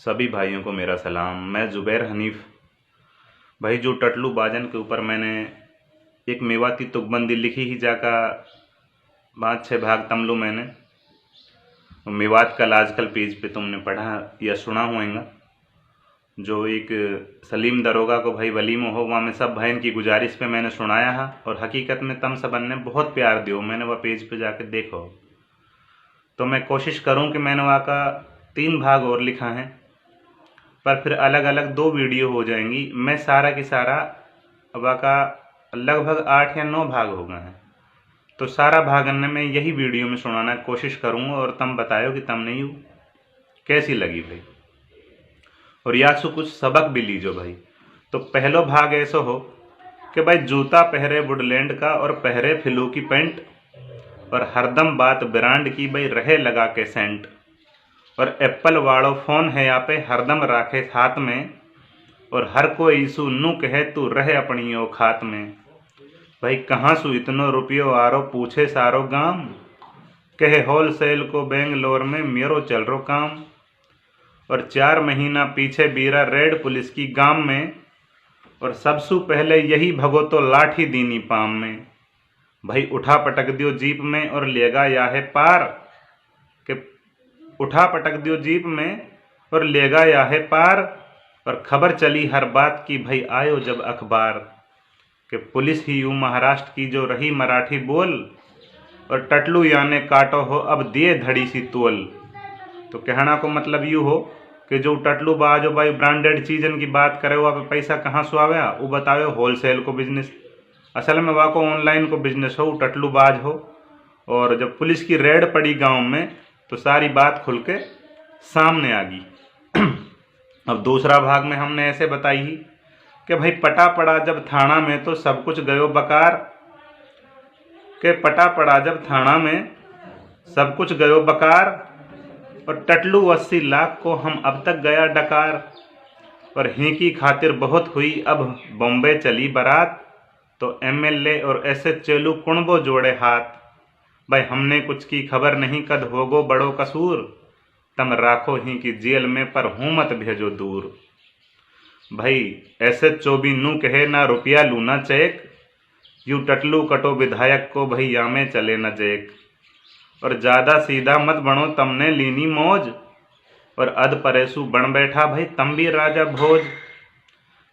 सभी भाइयों को मेरा सलाम। मैं ज़ुबैर हनीफ भाई, जो टटलू बाजन के ऊपर मैंने एक मेवाती तुकबंदी लिखी ही जाका 5-6 भाग तमलू मैंने। मेवात कल आजकल पेज पे तुमने पढ़ा या सुना होएगा, जो एक सलीम दरोगा को भाई वलीमो हो, वहाँ में सब भाई की गुजारिश पे मैंने सुनाया है। और हकीकत में तम सबन ने बहुत प्यार दियो, मैंने वह पेज पे जाके देखो। तो मैं कोशिश करूँ कि मैंने वहाँ का 3 भाग और लिखा है, पर फिर अलग अलग 2 वीडियो हो जाएंगी। मैं सारा की सारा वहाँ का लगभग 8 या 9 भाग हो गए हैं। तो सारा भागन ने मैं यही वीडियो में सुनाना कोशिश करूँगा, और तम बतायो कि तमने यू कैसी लगी भाई, और या सु कुछ सबक भी लीजो भाई। तो पहलो भाग ऐसा हो कि भाई जूता पहरे वुडलैंड का और पहरे फिलू की पेंट, और हरदम बात ब्रांड की भाई रहे लगा के सेंट, और एप्पल वालो फोन है यहाँ पे हरदम राखे हाथ में, और हर को ईसु नू कहे तू रहे अपनी औखात में। भाई कहाँ सु इतनो रुपयो आरो पूछे सारो गाम, कहे होलसेल को बेंगलोर में मेरो चल रो काम। और 4 महीना पीछे बीरा रेड पुलिस की गाम में, और सबसु पहले यही भगो तो लाठी दीनी पाम में। भाई उठा पटक दियो जीप में और लेगा या है पार, के उठा पटक दियो जीप में और लेगा या है पार। और खबर चली हर बात की भाई आयो जब अखबार, कि पुलिस ही यूं महाराष्ट्र की जो रही मराठी बोल, और टटलू याने काटो हो अब दिए धड़ी सी तोल। तो कहना को मतलब यूँ हो कि जो टटलू बाजो भाई ब्रांडेड चीज़न की बात करे, वहाँ पे पैसा कहाँ से आवे, वो बतावे होलसेल को बिजनेस। असल में वहाँ को ऑनलाइन को बिजनेस हो, टटलू बाज हो। और जब पुलिस की रेड पड़ी गांव में तो सारी बात खुल के सामने आ गई। अब दूसरा भाग में हमने ऐसे बताई ही कि भाई पटा पड़ा जब थाना में तो सब कुछ गयो बकार, के पटा पड़ा जब थाना में सब कुछ गयो बकार, और टटलू 80 लाख को हम अब तक गया डकार। और ही की खातिर बहुत हुई अब बॉम्बे चली बारात, तो एमएलए और एसएचओ कुणबो जोड़े हाथ। भाई हमने कुछ की खबर नहीं कद होगो बड़ो कसूर, तम राखो ही की जेल में पर हूँ मत भेजो दूर। भाई एसएचओ भी नू कहे ना रुपया लू ना चेक, यू टटलू कटो विधायक को भाई यामे चले न जेक। और ज़्यादा सीधा मत बनो तमने लीनी मौज, और अध परेसू बन बैठा भाई तम भी राजा भोज।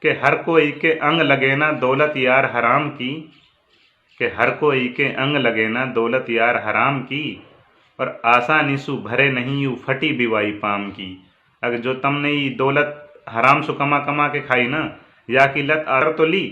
के हर कोई के अंग लगे ना दौलत यार हराम की, के हर कोई के अंग लगे ना दौलत यार हराम की, और आसानी सु भरे नहीं यू फटी बिवाई पाम की। अगर जो तुमने ये दौलत हराम सु कमा कमा के खाई ना, या की लत आर तो ली।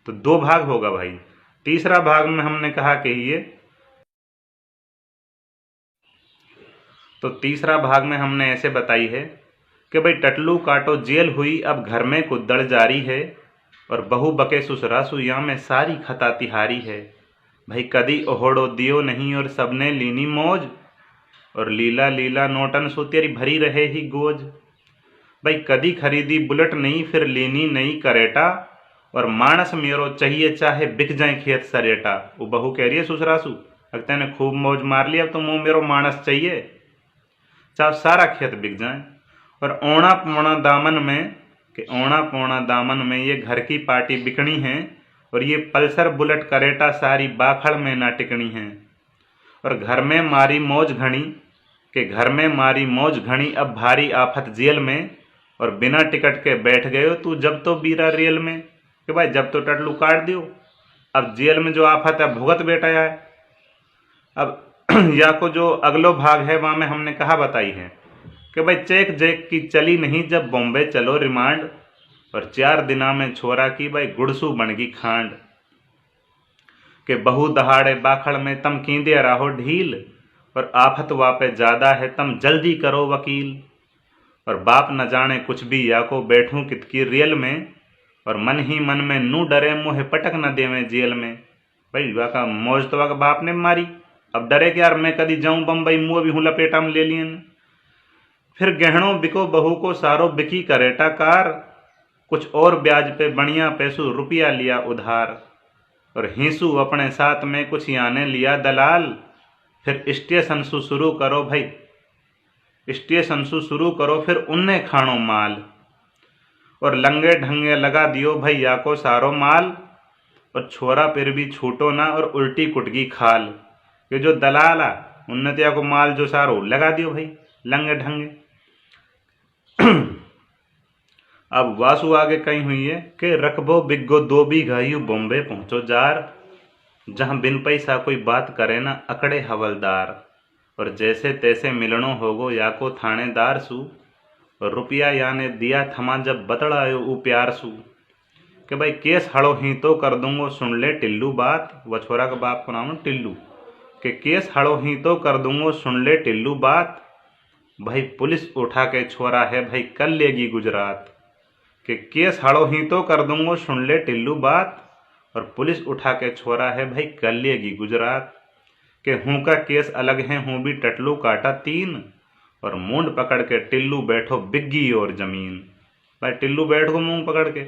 तो 2 भाग होगा भाई। तीसरा भाग में हमने कहा कि ये, तो तीसरा भाग में हमने ऐसे बताई है कि भाई टटलू काटो जेल हुई अब घर में कुद्दड़ जारी है, और बहू बके ससुरा सुया में सारी खता तिहारी है। भाई कदी ओहड़ो दियो नहीं और सबने लीनी मौज, और लीला लीला नोटन सो तेरी भरी रहे ही गोज। भाई कदी खरीदी बुलेट नहीं फिर लीनी नई करेटा, और मानस मेरो चाहिए चाहे बिक जाए खेत सरेटा। वो बहू कह रही है ससुरासू, लगता है खूब मौज मार लिया, अब तो मुँह मेरो मानस चाहिए, चाहे सारा खेत बिक जाए। और ओणा पोणा दामन में, कि ओणा पोणा दामन में ये घर की पार्टी बिकनी है, और ये पल्सर बुलेट करेटा सारी बाखड़ में ना टिकनी है। और घर में मारी मौज घनी, कि घर में मारी मौज घनी अब भारी आफत जेल में, और बिना टिकट के बैठ गए हो तू जब तो बीरा रेल में। कि भाई जब तो टटलू काट दियो, अब जेल में जो आफत है भुगत बेटा है। अब या को जो अगलो भाग है वहाँ में हमने कहा बताई है कि भाई चेक जेक की चली नहीं जब बॉम्बे चलो रिमांड, और 4 दिना में छोरा की भाई गुड़सू बनगी खांड। के बहू दहाड़े बाखड़ में तम कींदे रहो ढील, और आफत वापे ज्यादा है तम जल्दी करो वकील। और बाप न जाने कुछ भी या को बैठूं कितकी रियल में, और मन ही मन में नू डरे मुँह पटक न देवे जेल में। भाई वाका मौज तो वाका बाप ने मारी, अब डरे कि यार मैं कदी जाऊं बम्बई, मुँह भी हूँ लपेटा में ले लियन। फिर गहनों बिको बहू को सारो बिकी करेटा कार, कुछ और ब्याज पे बढ़िया पैसू रुपया लिया उधार। और हिंसू अपने साथ में कुछ याने लिया दलाल, फिर स्टेशन सु शुरू करो भाई, स्टेशन सु शुरू करो फिर उन्ने खाणो माल, और लंगे ढंगे लगा दियो भैया को सारो माल, और छोरा फिर भी छूटो ना और उल्टी कुटगी खाल। ये जो दलाला उन्नतिया को माल जो सारो लगा दियो भाई लंगे ढंगे। अब वासु आगे कहीं हुई है कि रकबो बिग्गो 2 बीघा यू बॉम्बे पहुंचो जार, जहां बिन पैसा कोई बात करे ना अकड़े हवलदार, और जैसे तैसे मिलनो होगो या को थानेदार सु, और रुपया याने दिया थमा जब बतड़ायो ऊ प्यार सु, कि भाई केस हड़ो ही तो कर दूंगो सुन ले टिल्लू बात। वह छोरा का बाप को नाम है टिल्लू, कि केस हड़ो ही तो कर दूंगो सुन ले टिल्लू बात, भाई पुलिस उठा के छोरा है भाई कल लेगी गुजरात। कि केस हड़ो ही तो कर दूंगो सुन ले टिल्लू बात, और पुलिस उठा के छोरा है भाई कल लेगी गुजरात। कि हूँ का केस अलग है हूँ भी टटलू काटा 3, और मूंड पकड़ के टिल्लू बैठो बिग्गी और जमीन। भाई टिल्लू बैठ गो मूंग पकड़ के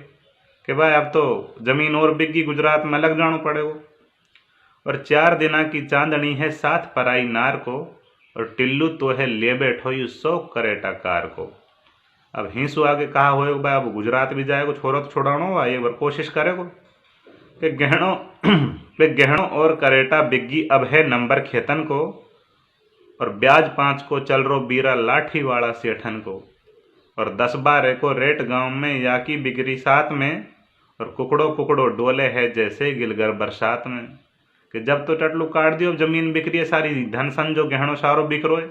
कि भाई अब तो जमीन और बिग्गी गुजरात में लग जानो पड़ेगो। और 4 दिना की चांदनी है साथ पराई नार को, और टिल्लू तो है ले बैठो यू शौक करेटा कार को। अब हिंसू आगे कहा हो भाई अब गुजरात भी जाएगो, छोरो तो छोड़ानो हुआ एक बार कोशिश करेगो। कि गहनों पे गहनों और करेटा बिग्गी अब है नंबर खेतन को, और ब्याज 5 को चल रो बीरा लाठी वाला सेठन को, और 10-12 को रेट गांव में या की बिगरी साथ में, और कुकड़ो कुकड़ो डोले है जैसे गिलगर बरसात में। कि जब तो टटलू काट दियो जमीन बिक्री है सारी धन सन जो गहनों सारो बिक रोए,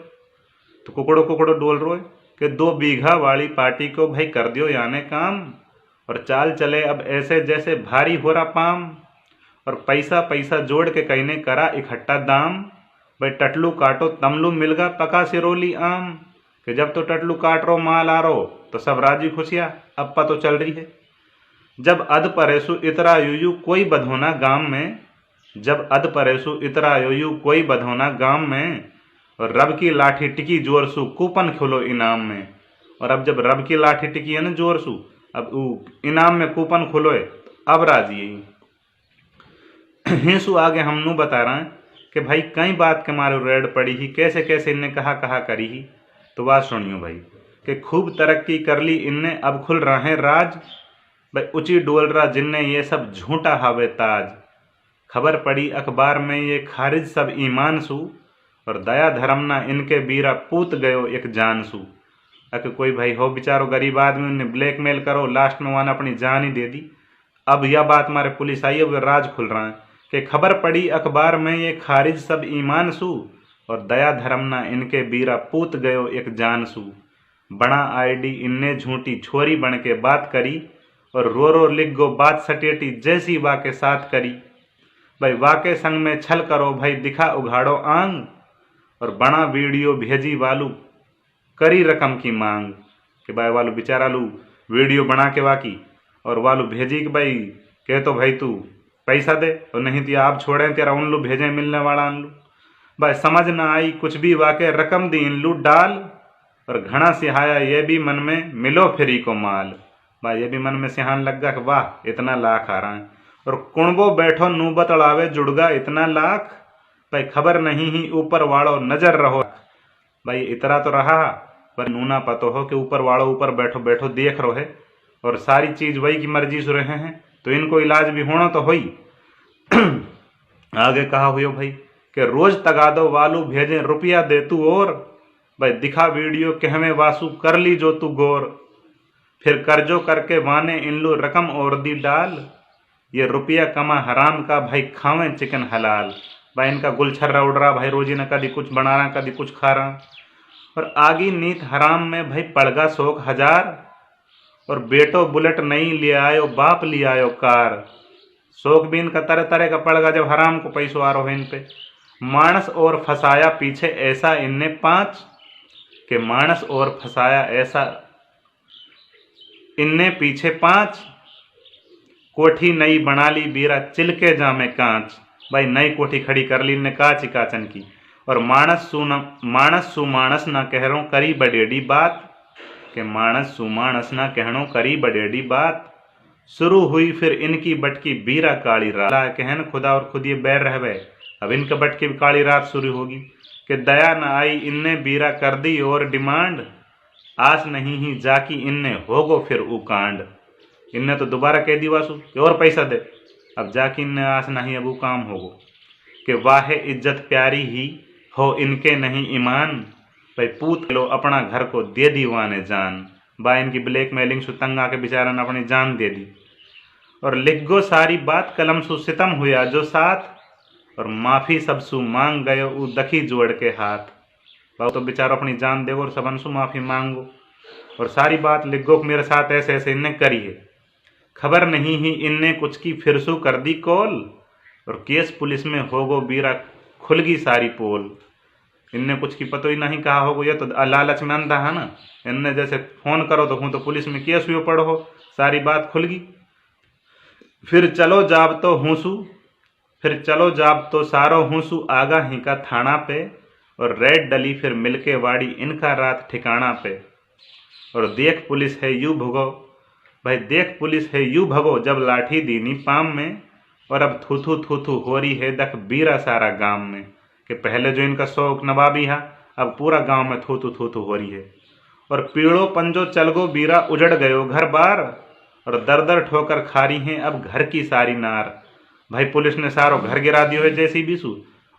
तो कुकड़ो कुकड़ो डोल रोए। कि 2 बीघा वाली पार्टी को भाई कर दियो याने काम, और चाल चले अब ऐसे जैसे भारी हो रहा पाम, और पैसा पैसा जोड़ के कहने करा इकट्ठा दाम, भाई टटलू काटो तमलू मिलगा पका सिरोली आम। कि जब तो टटलू काट रो माल आ रो तो सब राजी खुशियाँ अब तो चल रही है। जब अध परेसु इतरा यूयू कोई बधोना गांव में, जब अध परेसु इतरा यूयू कोई बधोना गांव में, और रब की लाठी टिकी जोर सु कूपन खुलो इनाम में। और अब जब रब की लाठी टिकी है ना जोर सु, अब इनाम में कूपन खुलो है अब राजी है। हिंसू आगे हम नू बता रहे हैं कि भाई कई बात के मारे रेड पड़ी ही, कैसे कैसे इनने कहा करी ही। तो बात सुनियो भाई कि खूब तरक्की कर ली इनने अब खुल रहे राज, भाई ऊंची डोल रहा जिनने ये सब झूठा हावे ताज। खबर पड़ी अखबार में ये खारिज सब ईमान सु, और दया धर्म ना इनके बीरा पूत गयो एक जान सु। अगर कोई भाई हो बेचारो गरीब आदमी उन्हें ब्लैकमेल करो लास्ट में वाना अपनी जान ही दे दी। अब यह बात हमारे पुलिस आई है वो राज खुल रहा है कि खबर पड़ी अखबार में ये खारिज सब ईमान सु, और दया धर्म ना इनके बीरा पूत गयो एक जान सु। बना आईडी इनने झूठी छोरी बन के बात करी, और रो रो लिख गो बात सटेटी जैसी वाके साथ करी। भाई वाके संग में छल करो भाई दिखा उघाड़ो आंग, और बना वीडियो भेजी वालू करी रकम की मांग। कि भाई वालू बेचारा लू वीडियो बना के वाकी और वालू भेजी कि भाई कह तो भाई तू पैसा दे, और नहीं तो आप छोड़े तेरा उन लू भेजे मिलने वाला अन लू। भाई समझ ना आई कुछ भी वाके रकम दी इन लू डाल, और घना सिहाया ये भी मन में मिलो फ्री को माल। भाई ये भी मन में सिहान लग गया कि वाह इतना लाख आ रहा है, और कुणबो बैठो नूबत अड़ावे जुड़गा इतना लाख। भाई खबर नहीं ही ऊपर वाड़ो नजर रहो। भाई इतना तो रहा पर नूना पतो हो कि ऊपर वाड़ो ऊपर बैठो बैठो देख रहो है, और सारी चीज वही की मर्जी से रहे हैं, तो इनको इलाज भी होना तो होई। आगे कहा हुई भाई कि रोज तगादो वालू भेजे रुपया दे तू, और भाई दिखा वीडियो कहमे वासु कर ली जो तू गौर। फिर कर्जो करके वाने इन लो रकम और दी डाल, ये रुपया कमा हराम का भाई खावे चिकन हलाल। भाई इनका गुलछर्रा उड़ रहा भाई रोजी न कभी कुछ बना रहा कभी कुछ खा रहा, और आगी नीत हराम में भाई पड़गा 100,000, और बेटो बुलेट नहीं ले आयो बाप ले आयो कार। शौक भी इनका तरह तरह का पड़गा जब हराम को पैसो आ रहो इन पे। मानस और फसाया पीछे ऐसा इनने 5, के मानस और फसाया ऐसा इनने पीछे 5, कोठी नई बना ली बीरा चिलके जामे कांच। भाई नई कोठी खड़ी कर ली ने काची काचन की, और मानस सु मानस ना कह रो करी बडेडी बात, के मानस सु मानस ना कहनो करी बडेडी बात। शुरू हुई फिर इनकी बटकी बीरा काली रात, कहन खुदा और खुद ये बैर रहवे, अब इनका बटकी काली रात शुरू होगी। कि दया न आई इनने बीरा कर दी और डिमांड, आस नहीं ही जाकी इनने होगो फिर ऊ कांड। इनने तो दोबारा कह दी वासु कि और पैसा दे, अब जाकी इनने आस नहीं अब ऊ काम होगो। कि वाहे इज्जत प्यारी ही हो इनके नहीं ईमान, भाई पूत लो अपना घर को दे दी वाने जान। बा इनकी ब्लैकमेलिंग सु तंग आके बेचारा ने अपनी जान दे दी। और लिख गो सारी बात कलम सु सितम हुआ जो साथ, और माफी सब सु मांग गयो ऊ दखी जोड़ के हाथ। बाबू तो बेचारा अपनी जान देगो और सबन सु माफी मांगो, और सारी बात लिख गो मेरे साथ ऐसे ऐसे इनने करी है। खबर नहीं ही इनने कुछ की फिर सु कर दी कॉल, और केस पुलिस में होगो बीरा खुलगी सारी पोल। इनने कुछ की पतो ही नहीं कहा होगो, ये तो लालच में अंधा है ना। इनने जैसे फोन करो तो हूँ तो पुलिस में केस हुए पढ़ो, सारी बात खुलगी। फिर चलो जाब तो हूसू, फिर चलो जाब तो सारो हूसू आगा ही का थाना पे, और रेड डली फिर मिलके वाड़ी इनका रात ठिकाना पे। और देख पुलिस है यू भगो, भाई देख पुलिस है यू भगो जब लाठी दीनी पाम में, और अब थूथू थूथू हो रही है दख बीरा सारा गांव में। कि पहले जो इनका शौक नवाबी है, अब पूरा गांव में थूथू थूथू हो रही है। और पीड़ो पंजो चल गो बीरा उजड़ गयो घर बार, और दर दर ठोकर खारी हैं अब घर की सारी नार। भाई पुलिस ने सारो घर गिरा दियो है जैसी बीसू,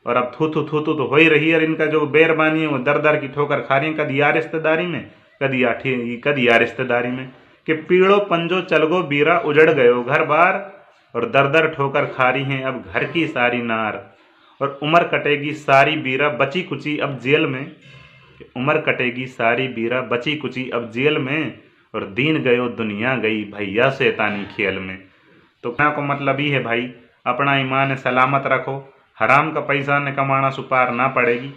और अब थूथू थूथू तो हो ही रही है। इनका जो बेरबानी है वो दर दर की ठोकर खा रही है, कदी यार रिश्तेदारी में, कदी यार रिश्तेदारी में। कि पीड़ो पंजो चल गो बीरा उजड़ गयो घर बार, और दर दर ठोकर खा रही हैं अब घर की सारी नार। और उम्र कटेगी सारी बीरा बची कुची अब जेल में, उम्र कटेगी सारी बीरा बची कुची अब जेल में, और दीन गयो दुनिया गई भैया शैतानी खेल में। तो कहना को मतलब ही है भाई, अपना ईमान सलामत रखो, हराम का पैसा ने कमाना सुपार ना पड़ेगी।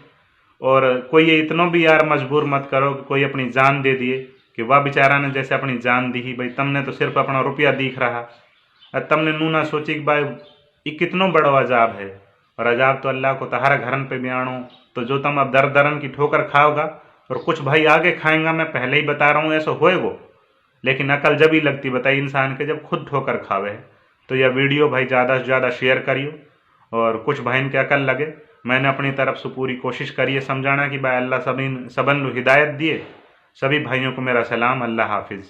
और कोई ये इतनो भी यार मजबूर मत करो कि कोई अपनी जान दे दिए, कि वह बेचारा ने जैसे अपनी जान दी ही। भाई तुमने तो सिर्फ अपना रुपया दिख रहा, और तुमने नू ना सोची कि भाई ये कितनो बड़ो अजाब है। और अजाब तो अल्लाह को तहारा घरन पे भी आणो, तो जो तुम अब दर दरन की ठोकर खाओगा, और कुछ भाई आगे खाएंगा, मैं पहले ही बता रहा हूँ ऐसा होएगो। लेकिन अकल जब ही लगती बताई इंसान के जब खुद ठोकर खावे है। तो यह वीडियो भाई ज़्यादा से ज़्यादा शेयर करियो, और कुछ भाई के अकल लगे। मैंने अपनी तरफ से पूरी कोशिश करी है समझाना कि भाई अल्लाह सबन हिदायत दिए। सभी भाइयों को मेरा सलाम, अल्लाह हाफिज़।